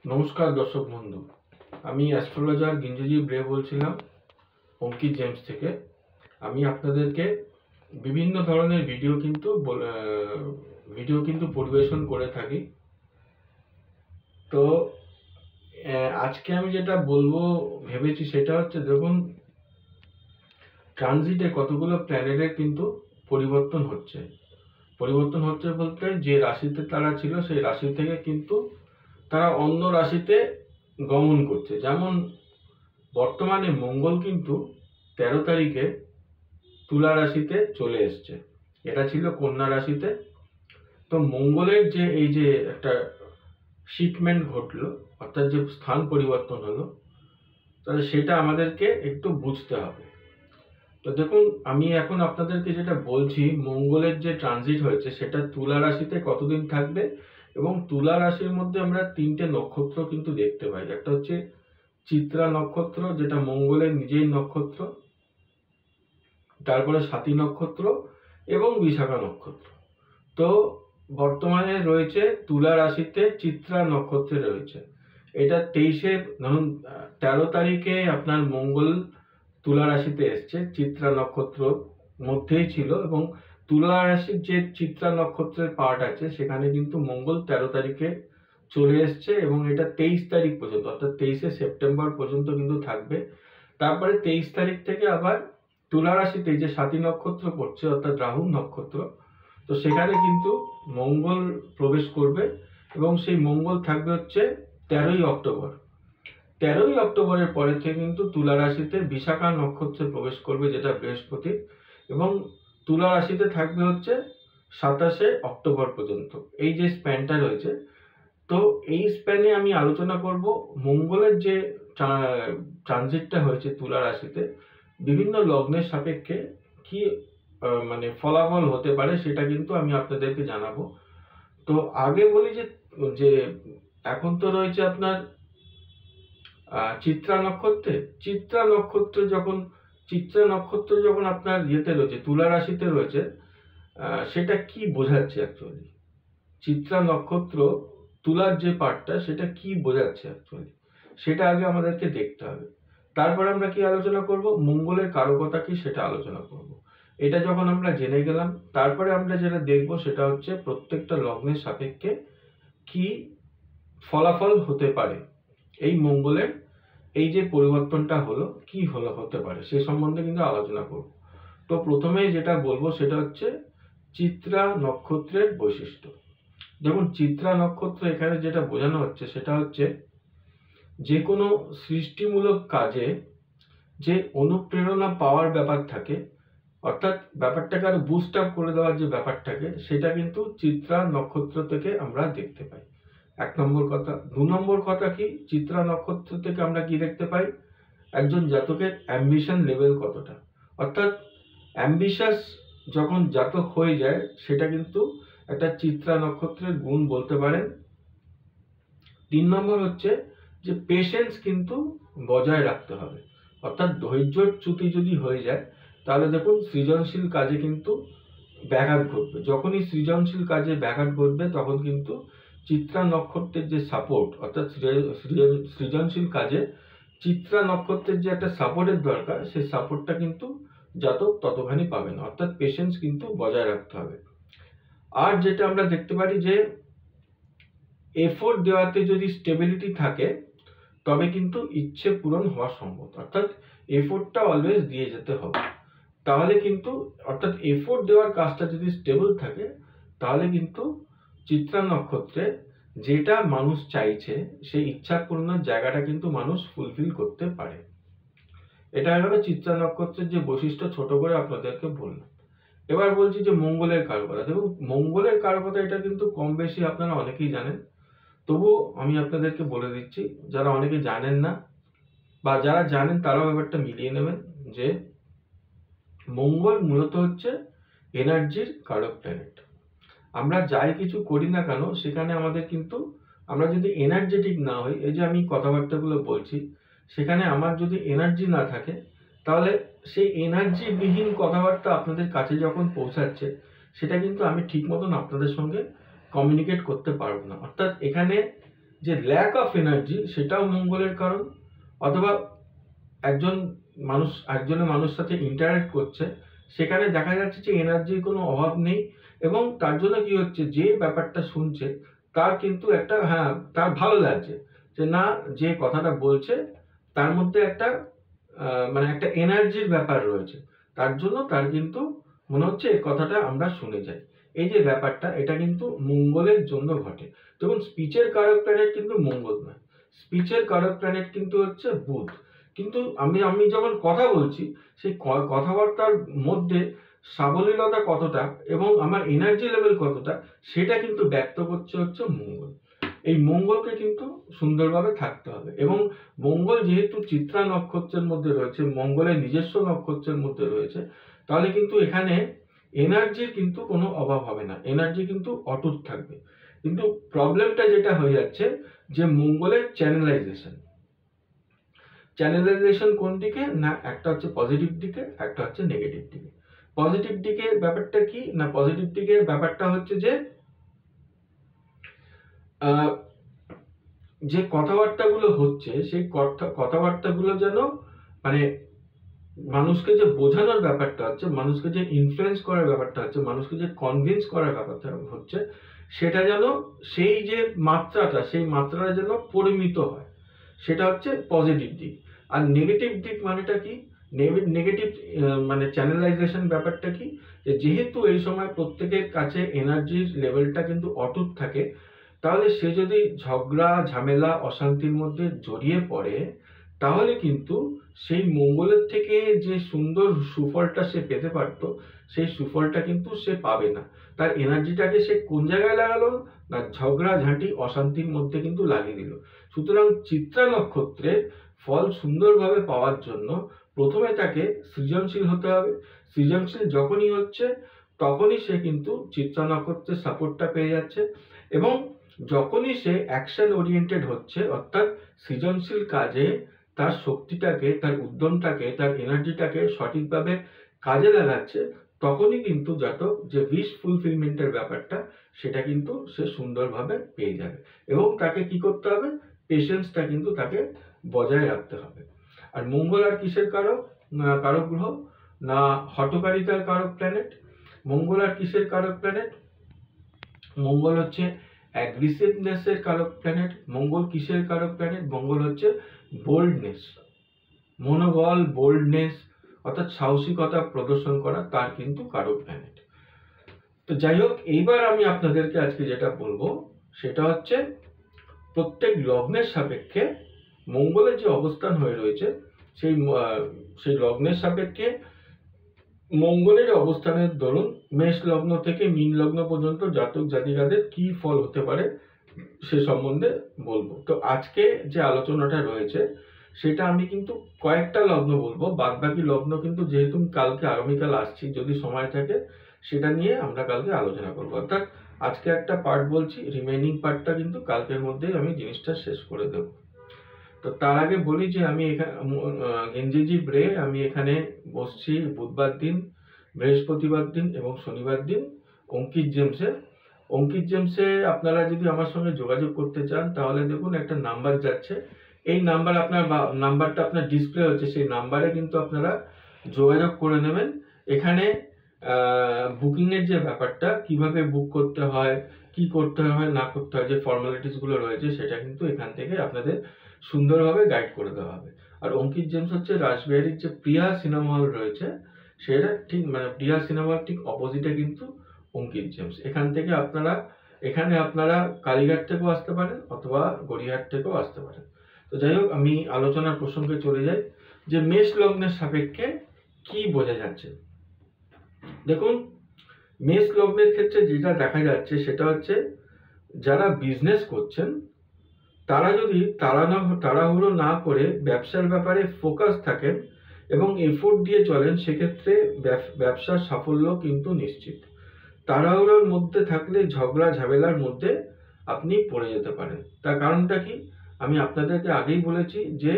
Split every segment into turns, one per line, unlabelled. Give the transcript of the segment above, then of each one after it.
নমস্কার দর্শক বন্ধু, আমি অ্যাস্ট্রোলজার গিঞ্জজি ব্রে বলছিলাম অঙ্কিত জেমস থেকে। আমি আপনাদেরকে বিভিন্ন ধরনের ভিডিও কিন্তু পরিবেশন করে থাকি। তো আজকে আমি যেটা বলবো ভেবেছি সেটা হচ্ছে, দেখুন, ট্রানজিটে কতগুলো প্ল্যানেটের কিন্তু পরিবর্তন হচ্ছে বলতে, যে রাশিতে তারা ছিল সেই রাশি থেকে কিন্তু তারা অন্য রাশিতে গমন করছে। যেমন বর্তমানে মঙ্গল কিন্তু 13 তারিখে তুলা রাশিতে চলে এসছে, এটা ছিল কন্যা রাশিতে। তো মঙ্গলের যে এই যে একটা শিফটমেন্ট ঘটলো, অর্থাৎ যে স্থান পরিবর্তন হলো, তাহলে সেটা আমাদেরকে একটু বুঝতে হবে। তো দেখুন, আমি এখন আপনাদেরকে যেটা বলছি, মঙ্গলের যে ট্রানজিট হয়েছে সেটা তুলা রাশিতে কতদিন থাকবে, এবং তুলা রাশির মধ্যে আমরা 3টে নক্ষত্র কিন্তু দেখতে পাই। একটা হচ্ছে চিত্রা নক্ষত্র, যেটা মঙ্গলের নিজেই নক্ষত্র, তারপরে স্বাতী নক্ষত্র এবং বিশাখা নক্ষত্র। তো বর্তমানে রয়েছে তুলা রাশিতে চিত্রা নক্ষত্রে রয়েছে। এটা 13 তারিখে আপনার মঙ্গল তুলা রাশিতে এসছে, চিত্রা নক্ষত্র মধ্যেই ছিল, এবং তুলা রাশির যে চিত্রা নক্ষত্রের পার্ট আছে সেখানে কিন্তু মঙ্গল 13 তারিখে চলে এসছে, এবং এটা 23 তারিখ পর্যন্ত, অর্থাৎ 23শে সেপ্টেম্বর পর্যন্ত কিন্তু থাকবে। তারপরে 23 তারিখ থেকে আবার তুলা রাশিতে যে স্বাতী নক্ষত্র পড়ছে, অর্থাৎ রাহু নক্ষত্র, তো সেখানে কিন্তু মঙ্গল প্রবেশ করবে, এবং সেই মঙ্গল থাকবে হচ্ছে 13ই অক্টোবর। 13ই অক্টোবরের পরে থেকে কিন্তু তুলা রাশিতে বিশাখা নক্ষত্রে প্রবেশ করবে, যেটা বৃহস্পতি, এবং তুলা রাশিতে থাকবে হচ্ছে 27শে অক্টোবর পর্যন্ত। এই যে স্প্যানটা রয়েছে, তো এই স্প্যানে আমি আলোচনা করব মঙ্গলের যে ট্রানজিটটা হয়েছে তুলা রাশিতে বিভিন্ন লগ্নের সাপেক্ষে কি মানে ফলাফল হতে পারে, সেটা কিন্তু আমি আপনাদেরকে জানাবো। তো আগে বলি যে যে এখন তো রয়েছে আপনার চিত্রা নক্ষত্রে। চিত্রা নক্ষত্র যখন আপনার ইয়েতে রয়েছে, তুলা রাশিতে রয়েছে, সেটা কি বোঝাচ্ছে অ্যাকচুয়ালি? চিত্রা নক্ষত্র তুলার যে পার্টটা, সেটা কি বোঝাচ্ছে অ্যাকচুয়ালি, সেটা আগে আমাদেরকে দেখতে হবে। তারপর আমরা কি আলোচনা করব, মঙ্গলের কারকতা কি সেটা আলোচনা করব। এটা যখন আমরা জেনে গেলাম, তারপরে আমরা যেটা দেখব সেটা হচ্ছে প্রত্যেকটা লগ্নের সাপেক্ষে কি ফলাফল হতে পারে, এই মঙ্গলের এই যে পরিবর্তনটা হলো কি হতে পারে সে সম্বন্ধে কিন্তু আলোচনা করব। তো প্রথমে যেটা বলবো সেটা হচ্ছে চিত্রা নক্ষত্রের বৈশিষ্ট্য। যেমন চিত্রা নক্ষত্র এখানে যেটা বোঝানো হচ্ছে সেটা হচ্ছে যে কোনো সৃষ্টিমূলক কাজে যে অনুপ্রেরণা পাওয়ার ব্যাপার থাকে, অর্থাৎ ব্যাপারটাকে আরো বুস্ট আপ করে দেওয়ার যে ব্যাপারটাকে, সেটা কিন্তু চিত্রা নক্ষত্র থেকে আমরা দেখতে পাই। 1 নম্বর কথা। 2 নম্বর কথা কি, চিত্রা নক্ষত্র থেকে আমরা কি দেখতে পাই, একজন জাতকের অ্যাম্বিশন লেভেল কতটা, অর্থাৎ অ্যাম্বিশাস যখন জাতক হয়ে যায়, সেটা কিন্তু একটা চিত্রা নক্ষত্রের গুণ বলতে পারেন। 3 নম্বর হচ্ছে যে পেশেন্স কিন্তু বজায় রাখতে হবে, অর্থাৎ ধৈর্যচ্যুতি যদি হয়ে যায় তাহলে দেখুন সৃজনশীল কাজে কিন্তু ব্যাঘাত ঘটবে। যখনই সৃজনশীল কাজে ব্যাঘাত ঘটবে তখন কিন্তু চিত্রা নক্ষত্রের যে সাপোর্ট, অর্থাৎ সৃজনশীল কাজে চিত্রা নক্ষত্রের যে একটা সাপোর্টের দরকার, সেই সাপোর্টটা কিন্তু জাতক ততখানি পাবে না, অর্থাৎ পেশেন্স কিন্তু বজায় রাখতে হবে। আর যেটা আমরা দেখতে পারি যে এফোর্ট দেওয়াতে যদি স্টেবিলিটি থাকে তবে কিন্তু ইচ্ছে পূরণ হওয়া সম্ভব, অর্থাৎ এফোর্টটা অলওয়েজ দিয়ে যেতে হবে। তাহলে কিন্তু, অর্থাৎ এফোর্ট দেওয়ার কাজটা যদি স্টেবল থাকে তাহলে কিন্তু চিত্রা নক্ষত্রে যেটা মানুষ চাইছে সেই ইচ্ছা পূরণের জায়গাটা কিন্তু মানুষ ফুলফিল করতে পারে। এটা হলো চিত্রা নক্ষত্রের যে বৈশিষ্ট্য, ছোট করে আপনাদেরকে বললাম। এবার বলছি যে মঙ্গলের কারকতা। দেখুন, মঙ্গলের কারকতা এটা কিন্তু কম বেশি আপনারা অনেকেই জানেন, তবুও আমি আপনাদেরকে বলে দিচ্ছি, যারা অনেকে জানেন না বা যারা জানেন তারাও ব্যাপারটা মিলিয়ে নেবেন, যে মঙ্গল মূলত হচ্ছে এনার্জির কারক প্ল্যানেট। আমরা যাই কিছু করি না কেন সেখানে আমাদের কিন্তু, আমরা যদি এনার্জেটিক না হই, এই যে আমি কথাবার্তাগুলো বলছি, সেখানে আমার যদি এনার্জি না থাকে তাহলে সেই এনার্জি বিহীন কথাবার্তা আপনাদের কাছে যখন পৌঁছাচ্ছে, সেটা কিন্তু আমি ঠিক মতন আপনাদের সঙ্গে কমিউনিকেট করতে পারবো না। অর্থাৎ এখানে যে ল্যাক অফ এনার্জি সেটাও মঙ্গলের কারণ, অথবা একজনের মানুষের সাথে ইন্টারেক্ট করছে, সেখানে দেখা যাচ্ছে যে এনার্জির কোনো অভাব নেই, এবং তার জন্য কি হচ্ছে, যে ব্যাপারটা শুনছে তার কিন্তু একটা তার ভালো লাগছে যে না, যে কথাটা বলছে তার মধ্যে একটা মানে একটা এনার্জির ব্যাপার রয়েছে, তার জন্য তার কিন্তু মনে হচ্ছে এই কথাটা আমরা শুনে যাই। এই যে ব্যাপারটা, এটা কিন্তু মঙ্গলের জন্য ঘটে। দেখুন, স্পিচের কারক প্ল্যানেট কিন্তু মঙ্গল নয়, স্পিচের কারক প্ল্যানেট কিন্তু হচ্ছে বুধ। কিন্তু আমি যখন কথা বলছি, সেই কথাবার্তার মধ্যে সাবলীলতা কতটা এবং আমার এনার্জি লেভেল কতটা, সেটা কিন্তু ব্যক্ত করছে হচ্ছে মঙ্গল। এই মঙ্গলকে কিন্তু সুন্দরভাবে থাকতে হবে, এবং মঙ্গল যেহেতু চিত্রা নক্ষত্রের মধ্যে রয়েছে, মঙ্গলের নিজস্ব নক্ষত্রের মধ্যে রয়েছে, তাহলে কিন্তু এখানে এনার্জির কিন্তু কোনো অভাব হবে না, এনার্জি কিন্তু অটুট থাকবে। কিন্তু প্রবলেমটা যেটা হয়ে যাচ্ছে, যে মঙ্গলের চ্যানেলাইজেশন কোন দিকে না, একটা হচ্ছে পজিটিভ দিকে, একটা হচ্ছে নেগেটিভ দিকে। পজিটিভ দিকে ব্যাপারটা কি না, পজিটিভ দিকে ব্যাপারটা হচ্ছে যে যে কথাবার্তাগুলো হচ্ছে, সেই কথাবার্তাগুলো যেন মানে মানুষকে যে বোঝানোর ব্যাপারটা হচ্ছে, মানুষকে যে ইনফ্লুয়েন্স করার ব্যাপারটা হচ্ছে, মানুষকে যে কনভিন্স করার ব্যাপারটা হচ্ছে, সেটা যেন সেই যে মাত্রাটা, সেই মাত্রাটা যেন পরিমিত হয়, সেটা হচ্ছে পজিটিভ দিক। আর নেগেটিভ দিক মানেটা কি, নেগেটিভ মানে চ্যানেলাইজেশন ব্যাপারটা কি, যেহেতু এই সময় প্রত্যেকের কাছে এনার্জির লেভেলটা কিন্তু অটুট থাকে, তাহলে সে যদি ঝগড়া ঝামেলা অশান্তির মধ্যে জড়িয়ে পড়ে, তাহলে কিন্তু সেই মঙ্গলের থেকে যে সুন্দর সুফলটা সে পেতে পারতো, সেই সুফলটা কিন্তু সে পাবে না। তার এনার্জিটাকে সে কোন জায়গায় লাগালো না, ঝগড়া ঝাঁটি অশান্তির মধ্যে কিন্তু লাগিয়ে দিল। সুতরাং চিত্রা নক্ষত্রের ফল সুন্দরভাবে পাওয়ার জন্য প্রথমে তাকে সৃজনশীল হতে হবে। সৃজনশীল যখনই হচ্ছে, তখনই সে কিন্তু চিত্রা নক্ষত্রের সাপোর্টটা পেয়ে যাচ্ছে, এবং যখনই সে অ্যাকশন ওরিয়েন্টেড হচ্ছে, অর্থাৎ সৃজনশীল কাজে তার শক্তিটাকে, তার উদ্যমটাকে, তার এনার্জিটাকে সঠিকভাবে কাজে লাগাচ্ছে, তখনই কিন্তু যে উইশ ফুলফিলমেন্টের ব্যাপারটা, সেটা কিন্তু সে সুন্দরভাবে পেয়ে যাবে। এবং তাকে কি করতে হবে, পেশেন্সটা কিন্তু তাকে বজায় রাখতে হবে। আর মঙ্গল আর কিসের কারক গ্রহ না, হঠকারিতার কারক প্ল্যানেট। মঙ্গল আর কিসের কারক প্ল্যানেট, মঙ্গল হচ্ছে অ্যাগ্রেসিভনেসের কারক প্ল্যানেট। মঙ্গল কিসের কারক প্ল্যানেট, মঙ্গল হচ্ছে বোল্ডনেস, মনোবল, বোল্ডনেস, অর্থাৎ সাহসিকতা প্রদর্শন করা, তার কিন্তু কারক প্ল্যানেট। তো যাই হোক, এইবার আমি আপনাদেরকে আজকে যেটা বলবো, সেটা হচ্ছে প্রত্যেক লগ্নের সাপেক্ষে মঙ্গলের যে অবস্থান হয়ে রয়েছে, সেই লগ্নের সাপেক্ষে মঙ্গলের অবস্থানের দরুন মেষ লগ্ন থেকে মীন লগ্ন পর্যন্ত জাতক জাতিকাদের কি ফল হতে পারে সে সম্বন্ধে বলবো। তো আজকে যে আলোচনাটা রয়েছে, সেটা আমি কিন্তু কয়েকটা লগ্ন বলবো, বাদ বাকি লগ্ন কিন্তু যেহেতু কালকে আগামীকাল আসছি, যদি সময় থাকে সেটা নিয়ে আমরা কালকে আলোচনা করবো। অর্থাৎ আজকে একটা পার্ট বলছি, রিমেইনিং পার্টটা কিন্তু কালকের মধ্যেই আমি জিনিসটা শেষ করে দেব। তো তার আগে বলি যে আমি এখানে গেঞ্জিজি ব্রে আমি এখানে বসছি বুধবার দিন, বৃহস্পতিবার দিন এবং শনিবার দিন অঙ্কিত জেমসে আপনারা যদি আমার সঙ্গে যোগাযোগ করতে চান, তাহলে দেখুন একটা নাম্বার যাচ্ছে, এই নাম্বারটা আপনার ডিসপ্লে হচ্ছে, সেই নাম্বারে কিন্তু আপনারা যোগাযোগ করে নেবেন। এখানে বুকিং এর যে ব্যাপারটা, কিভাবে বুক করতে হয়, কি করতে হয় না করতে হয়, যে ফর্মালিটিস গুলো রয়েছে, সেটা কিন্তু এখান থেকে আপনাদের সুন্দরভাবে গাইড করে দেওয়া হবে। আর অঙ্কিত জেমস হচ্ছে রাসবিহারীর যে প্রিয়া সিনেমা হল রয়েছে, সেটা ঠিক মানে প্রিয়া সিনেমার ঠিক অপোজিটে কিন্তু অঙ্কিত জেমস। এখানে আপনারা কালীঘাট থেকেও আসতে পারেন, অথবা গড়িয়াহাট থেকেও আসতে পারেন। তো যাই হোক, আমি আলোচনার প্রসঙ্গে চলে যাই, যে মেষ লগ্নের সাপেক্ষে কি বোঝা যাচ্ছে। দেখুন, মেষ লগ্নের ক্ষেত্রে যেটা দেখা যাচ্ছে, সেটা হচ্ছে যারা বিজনেস করছেন, তারা যদি তাড়াহুড়ো না করে ব্যবসার ব্যাপারে ফোকাস থাকেন এবং এফোর্ট দিয়ে চলেন, সেক্ষেত্রে ব্যবসার সাফল্য কিন্তু নিশ্চিত। তাড়াহুড়োর মধ্যে থাকলে ঝগড়া ঝামেলার মধ্যে আপনি পড়ে যেতে পারেন। তার কারণটা কি, আমি আপনাদেরকে আগেই বলেছি যে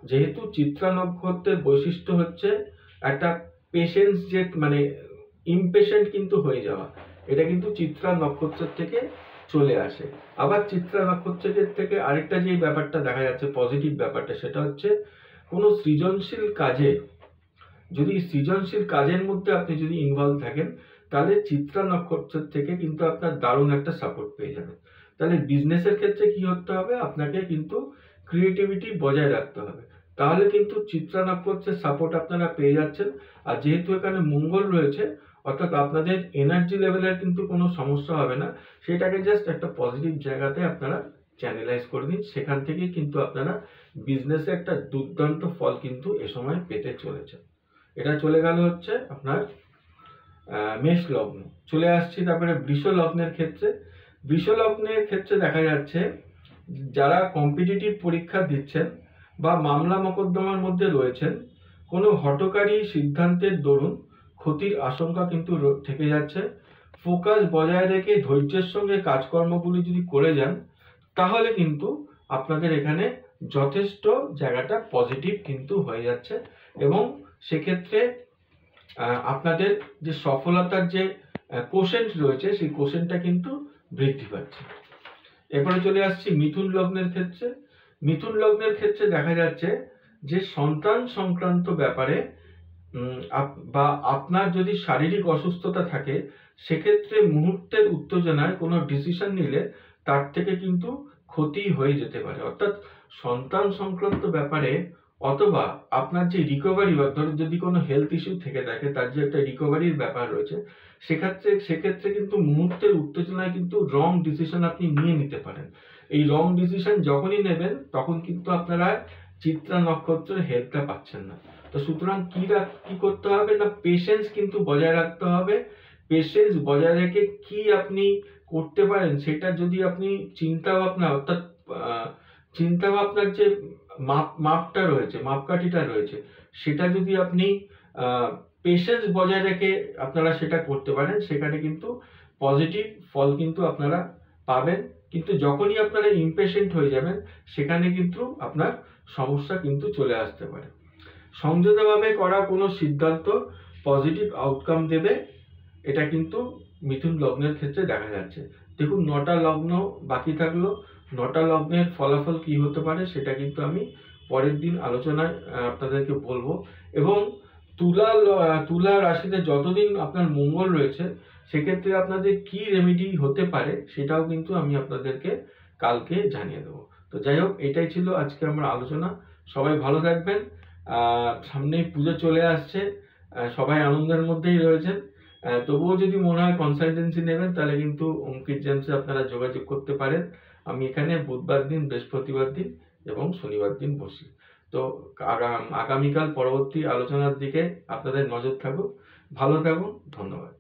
যেহেতু চিত্রা নক্ষত্রের বৈশিষ্ট্য হচ্ছে একটা পেশেন্স, যে মানে ইমপেশেন্ট কিন্তু হয়ে যাওয়া, এটা কিন্তু চিত্রা নক্ষত্রের থেকে চলে আসে। আবার চিত্রা নক্ষত্রের থেকে আরেকটা যে ব্যাপারটা দেখা যাচ্ছে পজিটিভ ব্যাপারটা, সেটা হচ্ছে কোনো সৃজনশীল কাজে, যদি সৃজনশীল কাজের মধ্যে আপনি যদি ইনভলভ থাকেন, তাহলে চিত্রা নক্ষত্রের থেকে কিন্তু আপনার দারুণ একটা সাপোর্ট পেয়ে যাবেন। তাহলে বিজনেসের ক্ষেত্রে কি করতে হবে, আপনাকে কিন্তু ক্রিয়েটিভিটি বজায় রাখতে হবে, তাহলে কিন্তু চিত্রা নক্ষত্রের সাপোর্ট আপনারা পেয়ে যাচ্ছেন। আর যেহেতু এখানে মঙ্গল রয়েছে, অর্থাৎ আপনাদের এনার্জি লেভেলের কিন্তু কোনো সমস্যা হবে না, সেটাকে জাস্ট একটা পজিটিভ জায়গাতে আপনারা চ্যানেলাইজ করে দিন, সেখান থেকেই কিন্তু আপনারা বিজনেসে একটা দুর্দান্ত ফল কিন্তু এ সময় পেতে চলেছে। এটা চলে গেল হচ্ছে আপনার মেষ লগ্ন। চলে আসছি তারপরে বৃষ লগ্নের ক্ষেত্রে। বৃষ লগ্নের ক্ষেত্রে দেখা যাচ্ছে যারা কম্পিটিটিভ পরীক্ষা দিচ্ছেন বা মামলা মোকদ্দমার মধ্যে রয়েছেন, কোনো হঠকারী সিদ্ধান্তের দরুন ক্ষতির আশঙ্কা কিন্তু থেকে যাচ্ছে। ফোকাস বজায় রেখে ধৈর্যের সঙ্গে কাজকর্মগুলি যদি করে যান, তাহলে কিন্তু আপনাদের এখানে যথেষ্ট জায়গাটা পজিটিভ কিন্তু হয়ে যাচ্ছে, এবং সেক্ষেত্রে আপনাদের যে সফলতার যে কোশেন্ট রয়েছে, সেই কোশেন্টটা কিন্তু বৃদ্ধি পাচ্ছে। এরপরে চলে আসছি মিথুন লগ্নের ক্ষেত্রে। মিথুন লগ্নের ক্ষেত্রে দেখা যাচ্ছে যে সন্তান সংক্রান্ত ব্যাপারে বা আপনার যদি শারীরিক অসুস্থতা থাকে, সেক্ষেত্রে মুহূর্তের উত্তেজনায় কোনো ডিসিশন নিলে তার থেকে কিন্তু ক্ষতি হয়ে যেতে পারে। অর্থাৎ সন্তান সংক্রান্ত ব্যাপারে, অথবা আপনার যে রিকভারি, বা ধরুন যদি কোনো হেলথ ইস্যু থেকে থাকে, তার যে একটা রিকভারির ব্যাপার রয়েছে, সেক্ষেত্রে কিন্তু মুহূর্তের উত্তেজনায় কিন্তু রং ডিসিশন আপনি নিয়ে নিতে পারেন। এই রং ডিসিশন যখনই নেবেন, তখন কিন্তু আপনারা চিত্রা নক্ষত্রের হেল্পটা পাচ্ছেন না। তো সুতরাং কি করতে হবে না, পেশেন্স কিন্তু বজায় রাখতে হবে। পেশেন্স বজায় রেখে কি আপনি করতে পারেন, সেটা যদি আপনি চিন্তা ভাবনা, অর্থাৎ চিন্তা ভাবনার যে মাপটা রয়েছে, মাপকাঠিটা রয়েছে, সেটা যদি আপনি পেশেন্স বজায় রেখে আপনারা সেটা করতে পারেন, সেখানে কিন্তু পজিটিভ ফল কিন্তু আপনারা পাবেন। কিন্তু যখনই আপনারা ইমপেশেন্ট হয়ে যাবেন, সেখানে কিন্তু আপনার সমস্যা কিন্তু চলে আসতে পারে। সংযতভাবে করা কোনো সিদ্ধান্ত পজিটিভ আউটকাম দেবে, এটা কিন্তু মিথুন লগ্নের ক্ষেত্রে দেখা যাচ্ছে। দেখুন, 9টা লগ্ন বাকি থাকলো। 9টা লগ্নের ফলাফল কি হতে পারে সেটা কিন্তু আমি পরের দিন আলোচনায় আপনাদেরকে বলবো। এবং তুলা রাশিতে যতদিন আপনার মঙ্গল রয়েছে, সেক্ষেত্রে আপনাদের কি রেমেডি হতে পারে সেটাও কিন্তু আমি আপনাদেরকে কালকে জানিয়ে দেবো। তো যাই হোক, এটাই ছিল আজকে আমার আলোচনা। সবাই ভালো থাকবেন। সামনেই পুজো চলে আসছে, সবাই আনন্দের মধ্যেই রয়েছেন। তবুও যদি মনে হয় কনসালটেন্সি নেবেন, তাহলে কিন্তু অঙ্কিত জেমসে আপনারা যোগাযোগ করতে পারেন। আমি এখানে বুধবার দিন, বৃহস্পতিবার দিন এবং শনিবার দিন বসি। তো আগামীকাল পরবর্তী আলোচনার দিকে আপনাদের নজর থাকুক। ভালো থাকুন। ধন্যবাদ।